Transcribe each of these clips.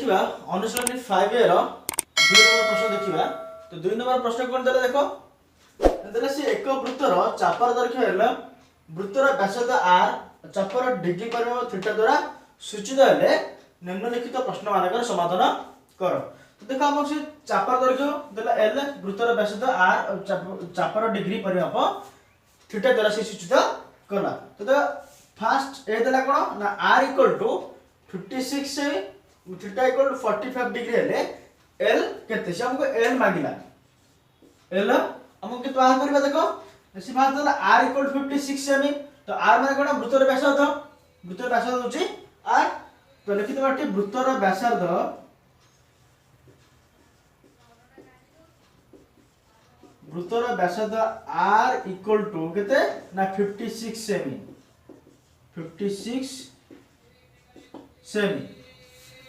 देखिबा अनुसरणी 5 एर 2 नंबर प्रश्न देखिबा। तो 2 नंबर प्रश्न कोन देला देखो देला से एक वृत्तर चापर दैर्घ्य एल वृत्तर व्यासार्ध r चापर डिग्री परिमाप थीटा द्वारा सूचित हेले निम्नलिखित प्रश्न मानकर समाधान कर। तो देखो हम से चापर दैर्घ्य देला l वृत्तर व्यासार्ध r चापर डिग्री परिमाप थीटा द्वारा से सूचित करला। तो फर्स्ट ए देला कोन ना r इक्वल टू 56 से थीटा इक्वल टू 45 डिग्री हेले l केते से हमको l मागिला। l हमको के तो बाहर करबा देखो से बाहर देला r इक्वल टू 56 सेमी। तो r माने कोन वृत्तर व्यासार्ध होची r। तो लिखि दबा टी वृत्तर व्यासार्ध r इक्वल टू केते ना 56 सेमी 56 सेमी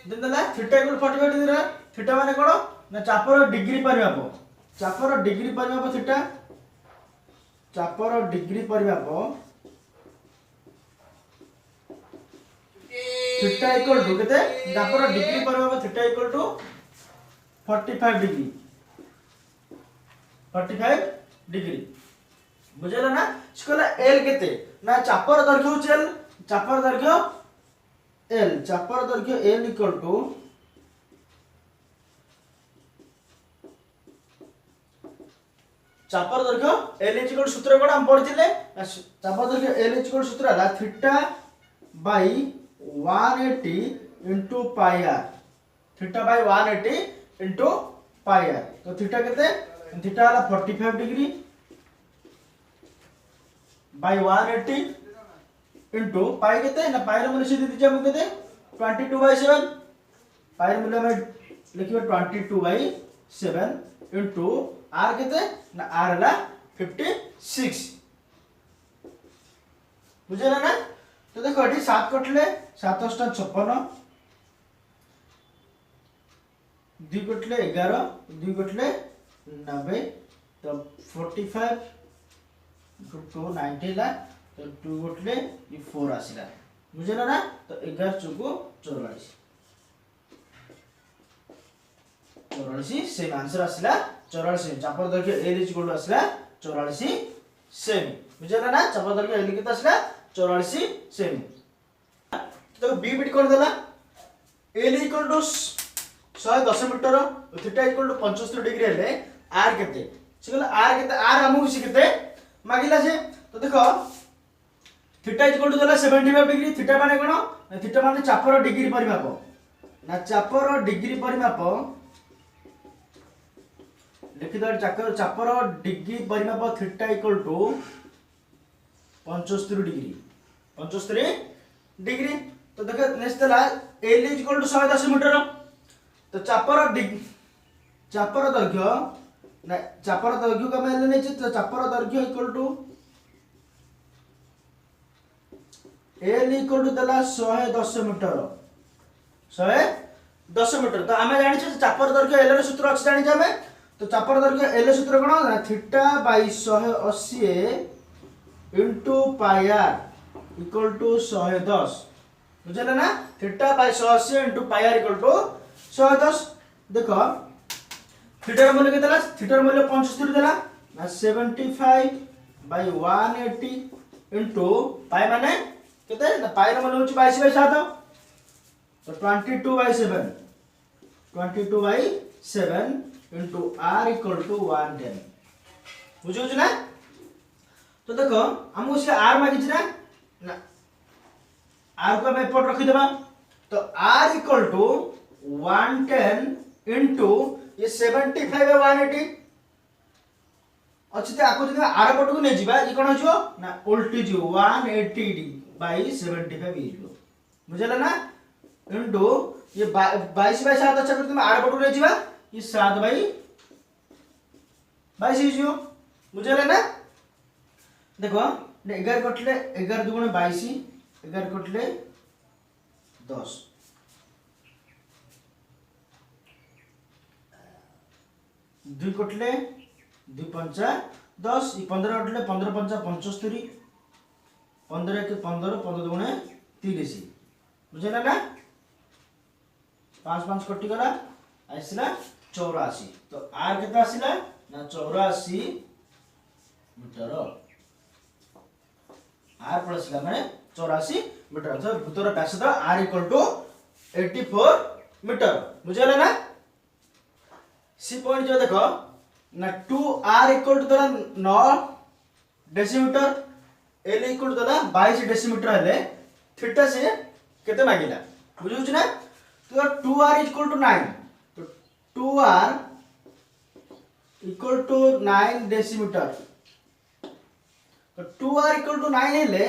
देन देला थीटा इक्वल 45 डिग्री थीटा माने कोन ना चापर डिग्री परिमाप थीटा चापर डिग्री परिमाप थीटा इक्वल टू केते चापर डिग्री परिमाप थीटा इक्वल टू 45 डिग्री बुझला ना। स्कोला l केते ना चापर दैर्घ्य होचे l चापर दैर्घ्य l इक्वल टू चापर दैर्घ्य l इक्वल सूत्र कोन हम पढिथिले चापर दैर्घ्य l इक्वल सूत्र हला theta by 180 into pi r theta by 180 into pi r। तो थीटा केते थीटा हला 45 डिग्री बाय 180 इनटू पाई केते ना पाई रे मूल्य से दीजिए हम केते 22/7 पाई रे मूल्य हम लिखिबे 22/7 इनटू r केते ना r हला 56 बुझला ना। तो देखो एठी 7 कटले 7 8 56 2 कटले 11 2 कटले 90 तो 45 टू 90 ला तो 2 कटले ये 4 आसीला बुझला ना। तो 11 चौको 44 सेम आंसर आसीला 84 चापर दैर्घ्य l इक्वल टू आसीला 84 सेमी बुझला ना। चापर दैर्घ्य l कितना आसीला 84 सेमी। तो b बिट कर देला l equal to 110 metre theta equal to 75 degree हेले r केते से कहला r केते r हमहु से केते मागिला से। तो देखो थीटा इक्वल टू देला 75 डिग्री थीटा माने कोन थीटा माने चापर डिग्री परिमाप ना चापर डिग्री परिमाप लिखि दर चापर डिग्री परिमाप थीटा इक्वल टू 75 डिग्री। तो देखो नेक्स्ट देला l इक्वल टू 110 मीटर। तो चापर दैर्घ्य ना चापर दैर्घ्य का मैं लेने चाहिए। तो चापर दैर्घ्य equal to l equal to देला 110 मीटर 110 मीटर। तो आमे जानि छै चापर दैर्घ्य l रे सूत्र अछि जानि छै हमें। तो चापर दैर्घ्य l सूत्र कोन ना theta by 180 into pi r equal to 110 बुझला ना। Theta by 180 into pi r equal to 110। देखो थीटा रे मूल्य केतला थीटा रे मूल्य 75 देला ना 75 बाय 180 इनटू पाई माने केते ना पाई रे मूल्य होची 22/7 तो 22/7 इनटू r इक्वल टू 110 बुझो ना। तो देखो हम उसके r मागिछ ना r को हम एपट रखि देबा। तो r इक्वल टू 110 इनटू ये 75 बाय 180 अछि। त आको जदि r पट को नै जिबा ई कोन होजो ना उल्टी जो 180 बाय 75 इजो बुझला ना इनटू ये 22/7 अच्छा कर तुम r पट को नै जिबा ये 7 बाय 22 इजो बुझला ना। देखो 11 कटले 11 दुगुणे 22 11 कटले 10 2 कटले 2 पंचा 10 15 कटले 15 पंचा 75 15 के 15 15 दुगुणे 30 बुझला ना। 5 5 कटि गला आइसला 84 तो आर केते आसिला ना 84 मीटर आर प्लस माने 84 मीटर तो भूतर व्यासार्ध आर इक्वल टू 84 मीटर बुझले ना सी पॉइंट जो देखो ना 2r equal to 9 decimetre L equal to 22 decimetre हेले थीटा से केते मागिला बुझुछ ना तो 2r इक्वल टू 9 तो 2r इक्वल टू 9 डेसीमीटर तो 2r इक्वल टू 9 हेले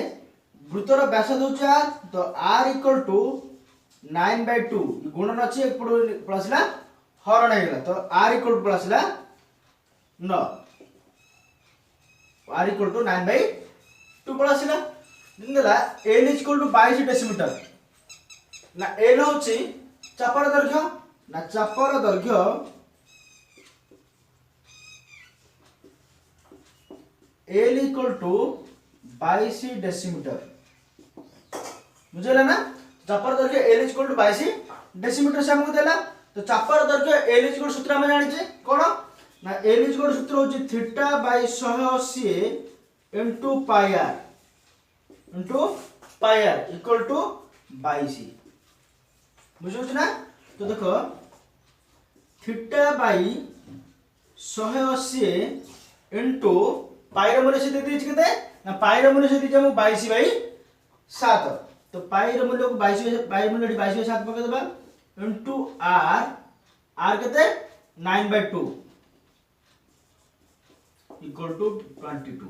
वृत्तर व्यासार्ध होछ r तो r इक्वल टू 9/2 गुणन अछि एपडो प्लसला हरण हे गेला तो r इक्वल टू प्लसला 9 r इक्वल टू 9/2 प्लसला दिनला l इक्वल टू 22 डेसीमीटर ना l होछि चापर दैर्घ्य ना चापर दैर्घ्य l इक्वल टू 22 डेसीमीटर बुझला ना चापर दैर्घ्य l इक्वल टू 22 डेसीमीटर से हमको देला तो चापर दैर्घ्य l इक्वल सूत्र हम जानि छे कोन ना l इक्वल सूत्र होची theta by 180 into pi r equal to 22 बुझुछ ना तो देखो थीटा बाय 180 इनटू पाई र मूल्य से दे दिछ केते ना पाई र मूल्य से दिछ हम 22/7 तो पाई र मूल्य को 22 पाई मूल्य 22/7 पके देबा इनटू r केते 9/2 इक्वल टू 22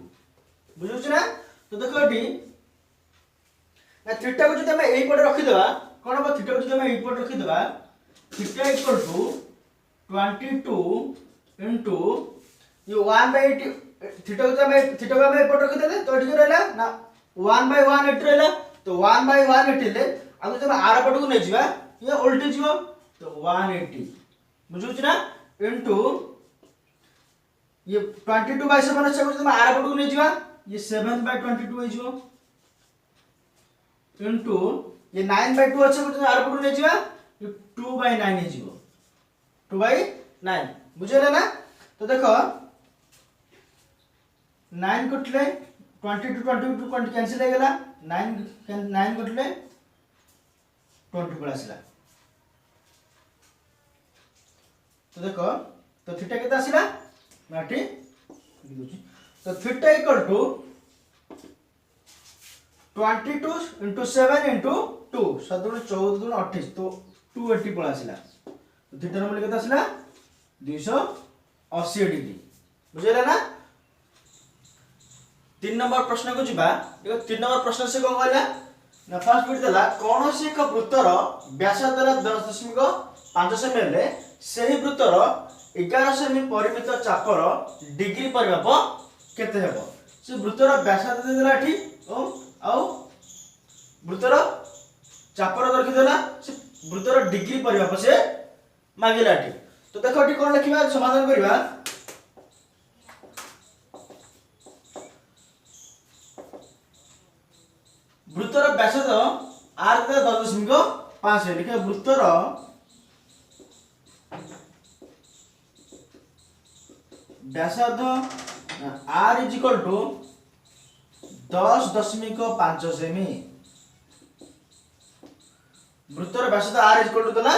बुझुछ ना तो देखो एटी ना थीटा को जदि हम एई पटे रखि देबा कोन बा थीटा को जदि हम एई पटे रखि देबा थीटा इक्वल टू 22 इनटू ये 1/8 थीटा को हम एई पटे रखि देले तो एटी रहला ना 1/1 एटी रहला तो 1/1 एटी ले अब जब आर पट को नै जिबा ये उल्टी जिवो तो 180 बुझुछ ना इनटू ये 22/7 से जब आर पट को नै जिबा ये 7/22 हो जिवो इनटू ये 9/2 আছে तो आर पट को नै जिबा ये 2/9 हो जिवो 2/9 बुझले ना तो देखो 9 कटले 22 कैंसिल हो गेला 9 कटले 20 पड़ आसला तो देखो तो थीटा केते आसला माटी तो theta equal to 22 into 7 into 2 7 14 28 तो 280 पड़ आसला तो थीटा र मूल्य केते आसला 280 डिग्री बुझला ना 3 नंबर प्रश्न को जिबा देखो 3 नंबर प्रश्न से कोन कहला ना फर्स्ट बिट देला कोनोसी एक वृत्तर व्यासार्ध 10.5 सेमी हेले सेही वृत्तर 11 सेमी परिमित चापर डिग्री परिमाप केते हेबो से वृत्तर व्यासार्ध देला एठी आ वृत्तर चापर दैर्घ्य देला से वृत्तर डिग्री परिमाप से मागिला एठी तो देखो एठी कोन लिखिबा समाधान करबा वृत्तर व्यासार्ध r 10.5 लिखे वृत्तर व्यासार्ध r इज इक्वल टू 10.5 सेमी वृत्तर व्यासार्ध r इज इक्वल टू देला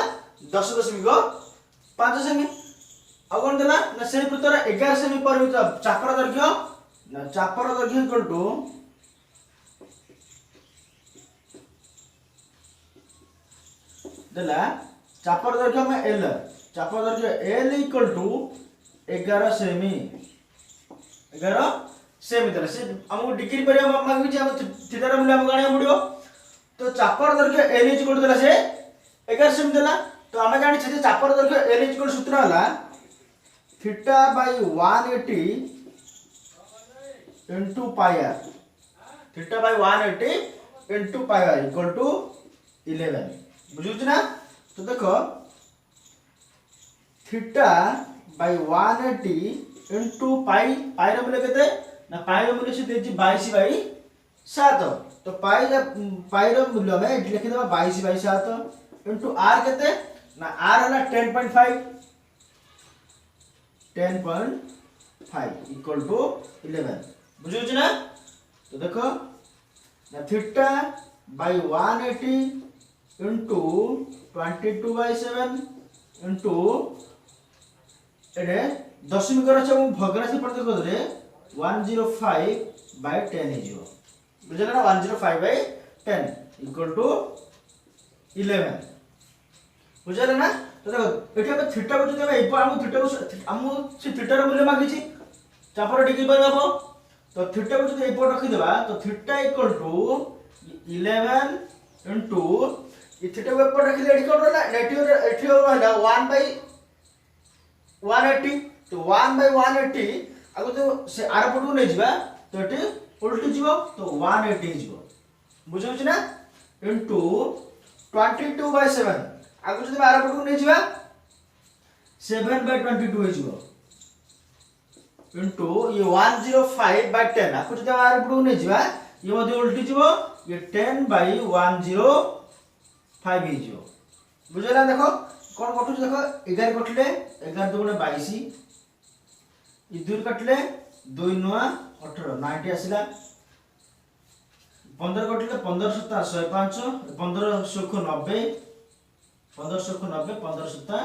10.5 सेमी आ कोन देला ना से वृत्तर 11 सेमी परिमित चापर दैर्घ्य ना चापर दैर्घ्य इक्वल टू देला चापर दैर्घ्य में l चापर दैर्घ्य l इक्वल टू 11 सेमी 11 सेमी देला से हमको डिग्री पर हम मांगी जे हम थीटा र मूल्य हम गाणी पड़ियो तो चापर दैर्घ्य l इक्वल टू देला से 11 सेमी देला तो हम जानि छै जे चापर दैर्घ्य l इक्वल सूत्र हला theta by 180 into pi r theta by 180 into pi r equal to 11 बुझुछ ना तो देखो theta by 180 into pi pi र मूल्य केते ना पाई र मूल्य से देछि 22/7 तो पाई र मूल्य में एठी लिखि देबा 22/7 इनटू r केते ना आर है 10.5 इक्वल टू 11 बुझे ना। तो देखो ना थीटा बाय 180 इंटू 22/7 इंटू एडे दशमिक रचे भग्नांश प्रत्येक रे 105/10 हे जिवो बुझला ना 105/10 इक्वल टू 11 बुझला ना। तो देखो एठी हम थीटा को जदि हम हम थीटा को हम से थीटा रो मूल्य मागिछि चापर डिग्री पर हबो। तो थीटा को जदि एपट रखि देबा तो थीटा इक्वल टू 11 इनटू ई थीटा को एपट रखि दे एठी कोन रहला नेगेटिव एठी रहला 1/180 तो 1/180 आगो तो से आर पटु नै जिबा तो एठी उल्टी जिवो तो 180 जिवो बुझौ छी ना इनटू 22/7 आगो जदि 12 पटु नै जिबा 7/22 हे जिवो इनटू ये 105/10 आगो जदि 12 पटु नै जिबा ये मध्ये उल्टी जिवो ये 10/105 हे जिवो बुझला देखो कोन कटु देखो 11 कटले 11 दुगुणे 22 इ दूर कटले 2 9 18 90 आसिला 15 कटले 15 7 105 15 सुख 90 15 सुख 90 15 7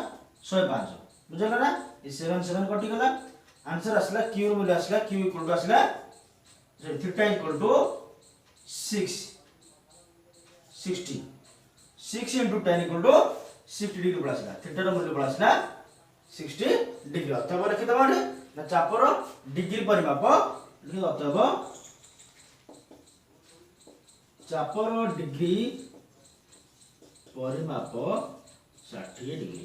105 बुझला ना ये 7 7 कटि गला आंसर आसला q मूल्य आसला q इक्वल टू आसला theta equal to 60 into 10 equal to 60 degree पड़ासला थीटा रो मूल्य पड़ासला 60 डिग्री अथवा लिखि दबा ना चापर डिग्री परिमाप लिखि अथवा चापर डिग्री परिमाप 60 डिग्री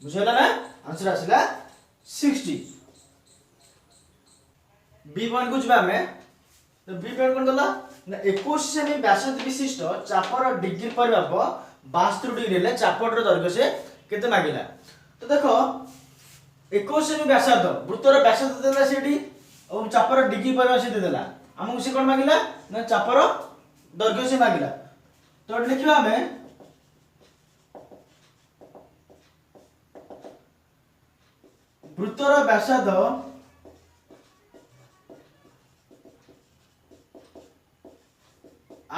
बुझला ना आंसर आसला 60। बी पॉइंट को जबा हमें तो बी पॉइंट कोन दला ना 21 सेमी व्यासार्ध विशिष्ट चापर डिग्री परिमाप 72 डिग्री ले चापर रो दैर्घ्य से केते मागिला। तो देखो 21 सेमी व्यासार्ध वृत्तर व्यासार्ध देला सेठी और चापर डिग्री परिमाप से देला हमहु से कोन मागिला ना चापर दैर्घ्य से मागिला। तो लिखिबा हमें वृत्तर व्यासार्ध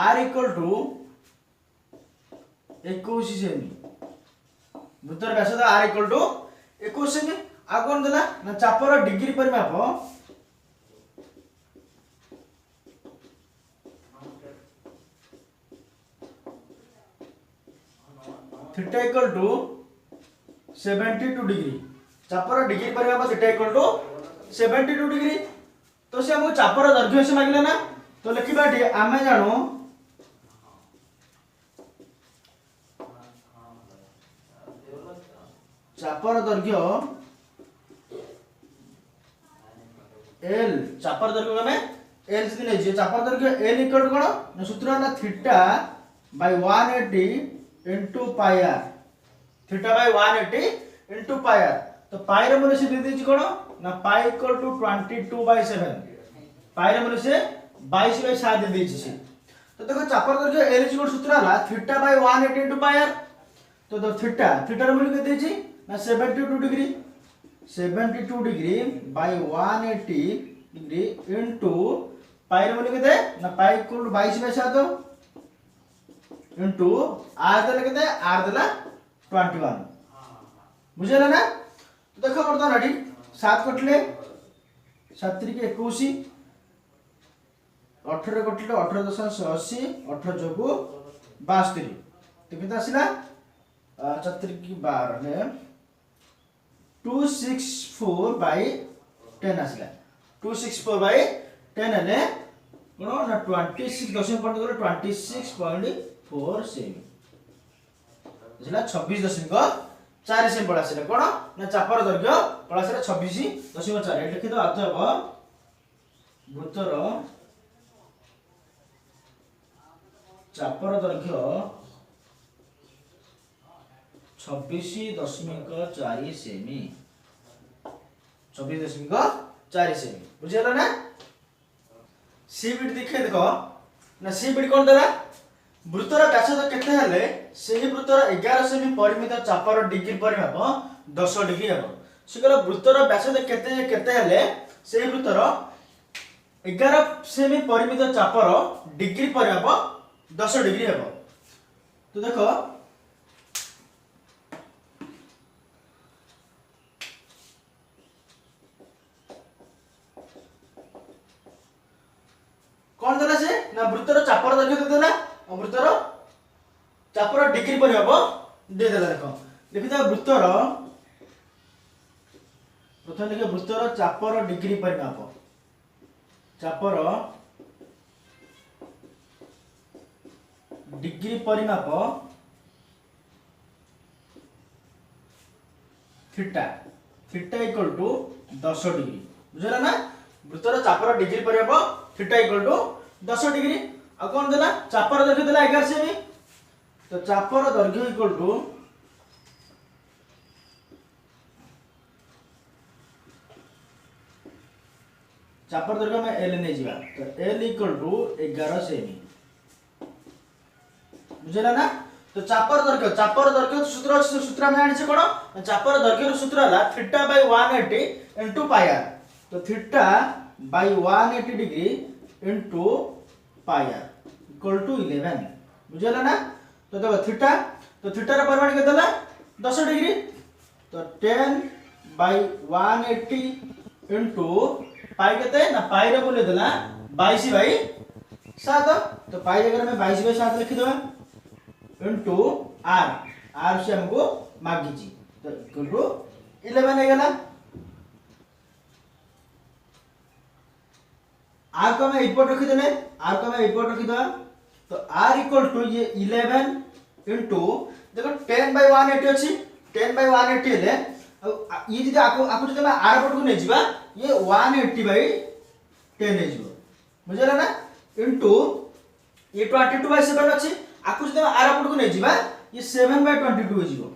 r इक्वल टू 21 सेमी वृत्तर व्यासार्ध r इक्वल टू 21 सेमी आ कोन देला ना चापर डिग्री परिमाप थीटा इक्वल टू 72 डिग्री चापर डिग्री परिमाप थीटा इक्वल टू 72 डिग्री। तो से हमको चापर दैर्घ्य से मागिला ना तो लिखिबा डी आमे जानो चापर दैर्घ्य l चापर दैर्घ्य में l से नै जे चापर दैर्घ्य l इक्वल टू कोन ना सूत्र ना theta by 180 into pi r theta by 180 into pi r तो पाई रे मूल्य से दे दी कोन ना पाई इक्वल टू 22/7 पाई रे मूल्य से 22/7 दे दी छी। तो देखो चापर दैर्घ्य l इक्वल सूत्र हला theta by 180 into pi r तो थीटा रे मूल्य के दे छी ना 72 degree 72 degree by 180 degree into pi रे मूल्य के दे ना pi equal to 22/7 into r देले के दे r देला 21 बुझला ना। तो देखो बर्तमान रेडी 7 कटले 7 3 के 21 18 कटले 18.80 18 जोगु 72 तो कितना आसिला 4 की 12 ने 264/10 आसिला 264/10 ने कोन ना 26 दशमिक पॉइंट करे 26.4 सेमी बुझला 26.4 सेमी पड़ा आसिला कोन ना चापर दैर्घ्य पड़ा आसिला 26.4 लिखि दो अतः वृत्तर चापर दैर्घ्य 26.4 सेमी 26.4 सेमी बुझियला ना सी बिट दिखे देखो ना सी बिट कोन देला वृत्तर व्यासार्ध केते हेले सेही वृत्तर 11 सेमी परिमित चापर डिग्री परिमाप 10 डिग्री हेबो। से कहला वृत्तर व्यासार्ध केते केते हेले सेही वृत्तर 11 सेमी परिमित चापर डिग्री परिमाप 10 डिग्री हेबो। तो देखो कौन देला से ना वृत्तर चापर दैर्घ्य देला और वृत्तर चापर डिग्री परिमाप दे देला। देखो लिखिता वृत्तर प्रथम लिखे वृत्तर चापर डिग्री परिमाप चापर डिग्री परिमाप theta theta equal to 10 degree बुझला ना। वृत्तर चापर डिग्री परिमाप थीटा इक्वल टू 10 डिग्री। आ कौन देला चापर दैर्घ्य देला 11 सेमी तो चापर दैर्घ्य इक्वल टू चापर दैर्घ्य में एल नहीं जीवा तो एल इक्वल टू 11 सेमी बुझला ना। तो चापर दैर्घ्य सूत्र में आनी से कोन चापर दैर्घ्य रो सूत्र हला theta by 180 into pi R. तो theta by 180 degree into pi R equal to 11 बुझला ना। तो देखो थीटा तो थीटा रो परिमाण के देला 10 डिग्री तो 10 बाय 180 इनटू पाई केते ना पाई रे बोले देला 22 बाय 7 तो पाई जगह में 22 बाय 7 लिखि देबा इनटू आर आर से हमको मागी छी तो इक्वल टू 11 हे गेला। आर को मैं इनपुट रखि देले आर को मैं इनपुट रखि दवा तो आर इक्वल टू ये 11 इनटू देखो 10 बाय 180 अछि 10 बाय 180 ले ये जदि आको जदि मैं आर पट को नै जिबा ये 180 बाय 10 हे जिवो बुझला ना इनटू ये 22 बाय 7 अछि आको जदि मैं आर पट को नै जिबा ये 7 बाय 22 हे जिवो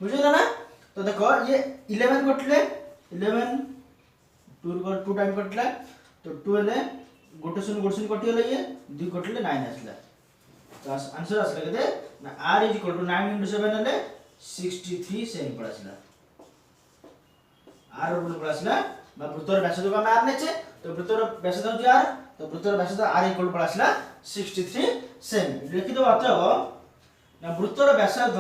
बुझला ना। तो देखो ये 11 कटले 11 2 टाइम कटला तो 2 ले गोटे शून्य कटि गेले ये 2 कटले 9 आसला तो आंसर आसला केते ना r is equal to 9 into 7 ले 63 सेमी पड़ासला r बोल पड़ासला बा वृत्तर व्यासार्ध को हम r नेचे तो वृत्तर व्यासार्ध जो r तो वृत्तर व्यासार्ध r इक्वल टू पड़ासला 63 सेमी लिखि दो अतः ना वृत्तर व्यासार्ध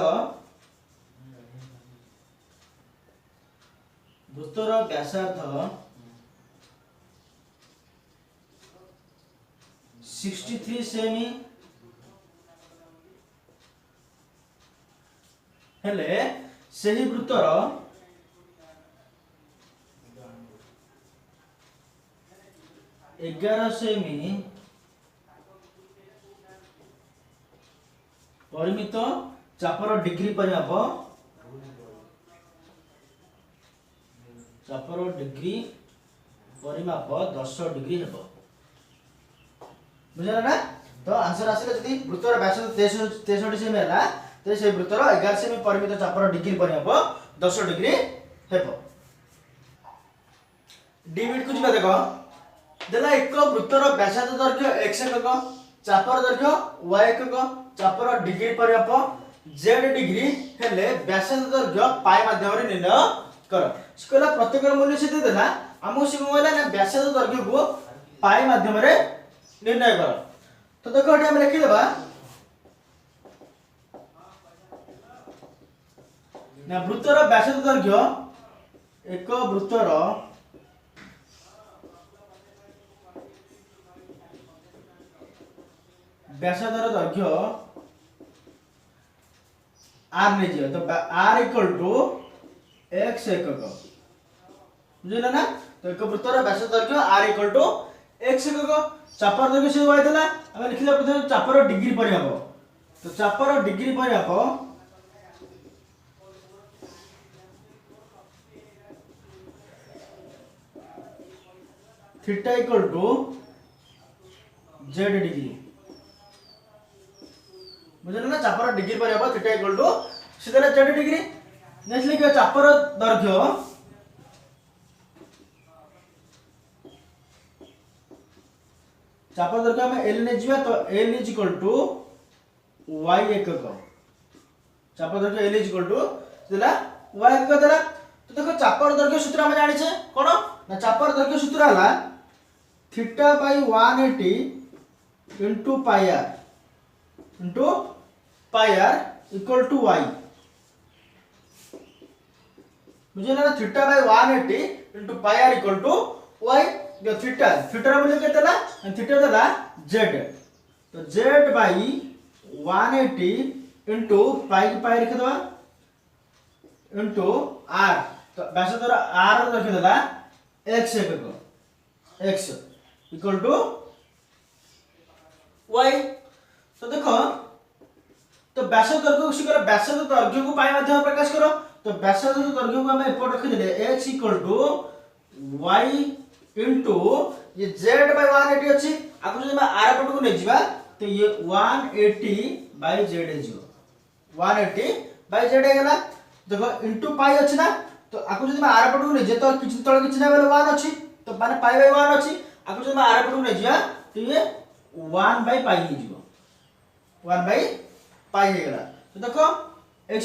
63 सेमी हेले सही वृत्तर 11 सेमी परिमित चापर डिग्री परिमाप चापर डिग्री परिमाप 10 डिग्री हेबो बुझला ना। तो आंसर आसीले जदी वृत्तर व्यासार्ध 63 सेमी हैला तो से वृत्तर 11 सेमी परिमित चापर डिग्री परिमाप 10 डिग्री हेबो। डिविड को जिबा देखो देला एक वृत्तर व्यासार्ध दैर्घ्य x एकक चापर दैर्घ्य y एकक चापर डिग्री परिमाप z डिग्री हेले व्यासार्ध दैर्घ्य पाई माध्यम रे निर्णय कर। स्केला प्रत्येक मूल्य से दे देला हमो से मोबाइल ना व्यासार्ध दैर्घ्य को पाई माध्यम रे निर्णय कर। तो देखो एठी हम लिखि देबा ना वृत्तर व्यासार्ध दैर्घ्य एक वृत्तर व्यासार्ध दैर्घ्य r ने जियो तो r इक्वल टू x एकक बुझला ना। तो एक वृत्तर व्यासार्ध दैर्घ्य r इक्वल टू x एकक चापर दैर्घ्य से y देला हम लिखिला प्रथम चापर डिग्री परिमाप तो चापर डिग्री परिमाप theta equal to z degree बुझला ना। चापर डिग्री परिमाप थीटा इक्वल टू सीधा z डिग्री नेक्स्ट लिखियो चापर दैर्घ्य चापर दर्घ्य हम एल ने जिवा तो L is equal to Y एकक चापर दर्घ्य एल इज इक्वल टू देला वाई एकक देला तो देखो चापर दर्घ्य सूत्र हम जानि छे कोन ना चापर दर्घ्य सूत्र हला theta by 180 into pi R equal to Y मुझे ना theta by 180 into pi R equal to Y जो थीटा रा मूल्य केते ला थीटा देला z तो z बाय 180 इनटू पाई लिख दवा इनटू r तो व्यास द्वारा r लिख देला x एकक x इक्वल टू y तो देखो तो व्यास दर्घ्य को पाई माध्यम प्रकाश करो तो व्यास दर्घ्य को हम एपट रखि देले x equal to y into ये z बाय 180 अछि आकु जब r पट को नै जिबा तो ये 180 बाय z जियो 180 बाय z गेला देखो इनटू पाई अछि ना तो आकु जब r पट को नै जे तो किछ तळ किछ नै बेले 1 अछि तो माने पाई बाय 1 अछि आकु जब r पट को नै जिया तो ये 1 by pi he Jio 1 by pi हे गेला तो देखो x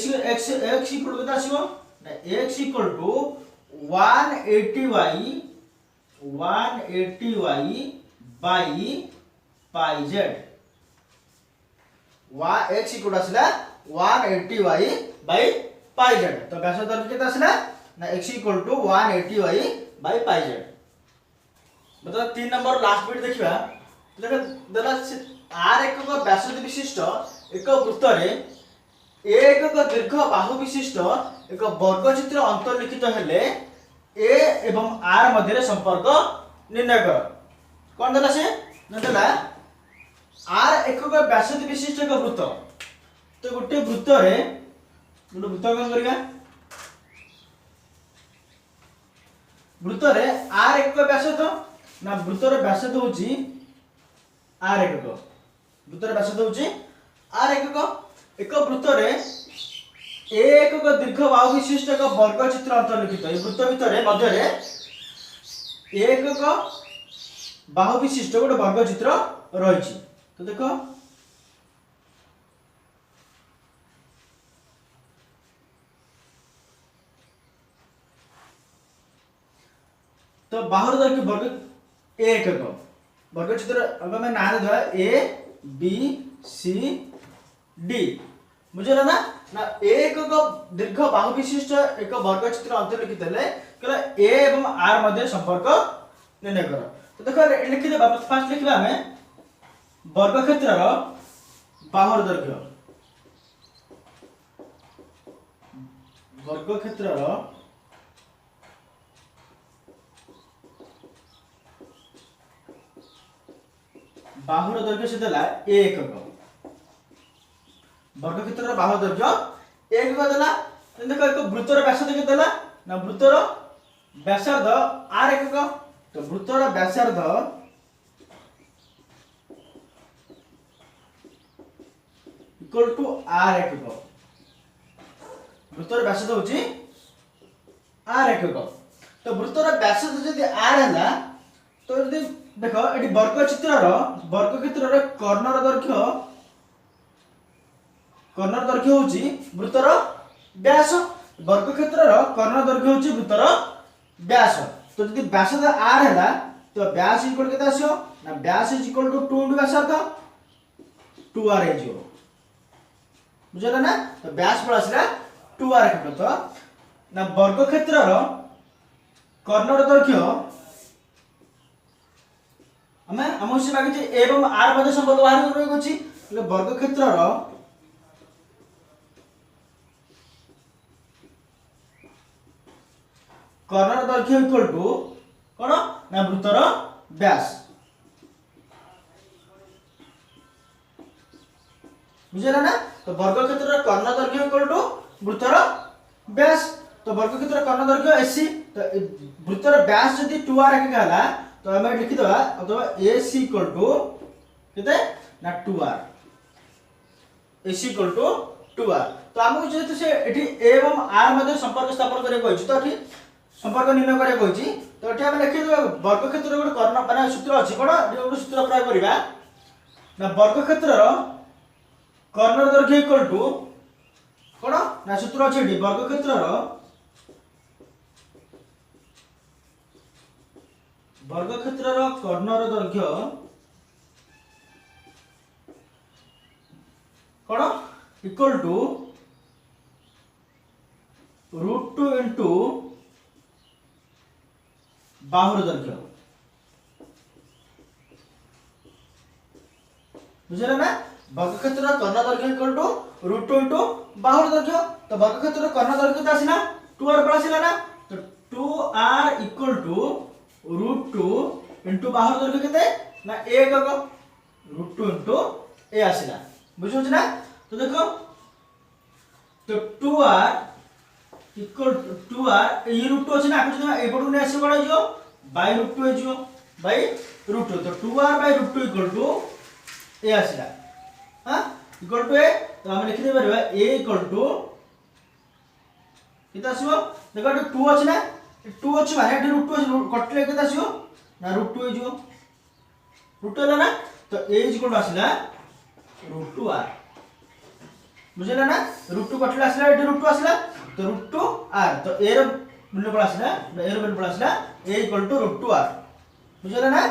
इक्वल टू कितना आसीबो ना x equal to 180y by pi z x equal to आसला 180y बाय पाई z तो व्यास दर्घ्य कितना आसला ना x equal to 180y by pi z मतलब 3 नंबर लास्ट बिट देखिबा देखो देला r एकक व्यास विशिष्ट एक वृत्त रे एक दीर्घ बाहु विशिष्ट एक वर्गचित्र अंतर्लिखित हेले ए एवं आर मध्य संपर्क निर्णय कर कौन देला से न देला आर एकक व्यास विशिष्ट एक वृत्त तो गोटे वृत्त रे गोटे वृत्त कौन करिया वृत्त रे आर एकक व्यास तो ना वृत्त रे व्यास होची आर एकक वृत्त रे व्यास होची आर एकक एक वृत्त रे एक दीर्घ बाहु विशिष्ट एक वर्गचित्र अंतर्लिखित ए वृत्त भितर मध्य रे एक बाहु विशिष्ट गोटे वर्गचित्र रही तो देखो तो बाहुर दर्घ्य वर्ग एकक वर्गचित्र अब मैं नाम देवा ए बी सी डी बुझला ना ना एक दीर्घ बाहु विशिष्ट एक वर्गचित्र अंतर्लिखित हेले केवल ए एवं आर मध्य संपर्क निर्णय करो तो देखो लिखि देबा फास्ट लिखबा हमें वर्गक्षेत्र रो बाहुर दर्घ्य वर्गक्षेत्र रो बाहुर दर्घ्य से देला एकक वर्गक्षेत्र बाहु दर्घ्य एक देला देखो एक वृत्तर व्यासार्ध के देला ना वृत्तर व्यासार्ध r एकक तो वृत्तर व्यासार्ध इक्वल टू r एकक वृत्तर व्यासार्ध होची r एकक तो वृत्तर व्यासार्ध यदि r हैला तो यदि देखो एटी वर्गचित्र रो वर्गक्षेत्र रो कर्णर दर्घ्य होची वृत्तर व्यास वर्गक्षेत्र रो कर्णर दर्घ्य होची वृत्तर व्यास तो यदि व्यासार्ध r हैला तो व्यास इक्वल केता आसीयो ना व्यास इज इक्वल टू 2 व्यासार्ध 2r हे जियो बुझला ना तो व्यास पर आसीला 2r के तो ना वर्गक्षेत्र रो कर्णर दर्घ्य हमें हमसे मागे जे एवं r मध्ये संबंध बाहर रही होची वर्गक्षेत्र रो कर्णर दर्घ्य इक्वल टू कोन ना वृत्तर व्यास बुझला ना तो वर्गक्षेत्र कर्णर दर्घ्य इक्वल टू वृत्तर व्यास तो वर्गक्षेत्र कर्णर दर्घ्य AC तो वृत्तर व्यास यदि 2r के कहला तो हमें लिखि दवा अथवा AC इक्वल टू केते ना 2r AC equal to 2r तो हमहु जेतु से एठी a एवं r मध्ये संपर्क स्थापन करे कहै तो एठी संपर्क निर्णय करिया कहछि तो एठी हम लिखि देबा वर्ग क्षेत्र गोटे कर्ण माने सूत्र अछि कोन गोटे सूत्र प्रयोग करिबा ना वर्ग क्षेत्रर कर्णर दैर्घ्य इक्वल टू कोन ना सूत्र अछि एठी वर्ग क्षेत्रर कर्णर दैर्घ्य कोन इक्वल टू √2 इंटू बाहुर दैर्घ्य बुझले ना वर्ग क्षेत्र कर्ण दैर्घ्य इक्वल टू √2 इंटू बाहुर दैर्घ्य तो वर्ग क्षेत्र कर्ण दैर्घ्य तो आसिना 2r पर आसिला ना तो 2r इक्वल टू √2 इंटू बाहुर दैर्घ्य केते ना 1 गो √2 इंटू a आसिला बुझु ना तो देखो तो 2r इक्वल टू 2r ये √2 अछि ना कुछ ए पटु ने आसी कोन जो बाय √2 हे जो बाय √2 तो 2r by √2 equal to a आसिला हां इक्वल टू a तो हम लिखि दे परबा a इक्वल टू किता आसीबो देखो 2 अछि ना 2 अछि माने एठी √2 कटले किता आसीबो ना √2 हे जो √2 होला ना तो a इक्वल टू आसिला √2r बुझला ना √2 कटले आसिला एठी √2 आसिला तो √2r तो a रो मूल्य पड़ आसिला a रो मूल्य पड़ आसिला a इक्वल टू √2r बुझला ना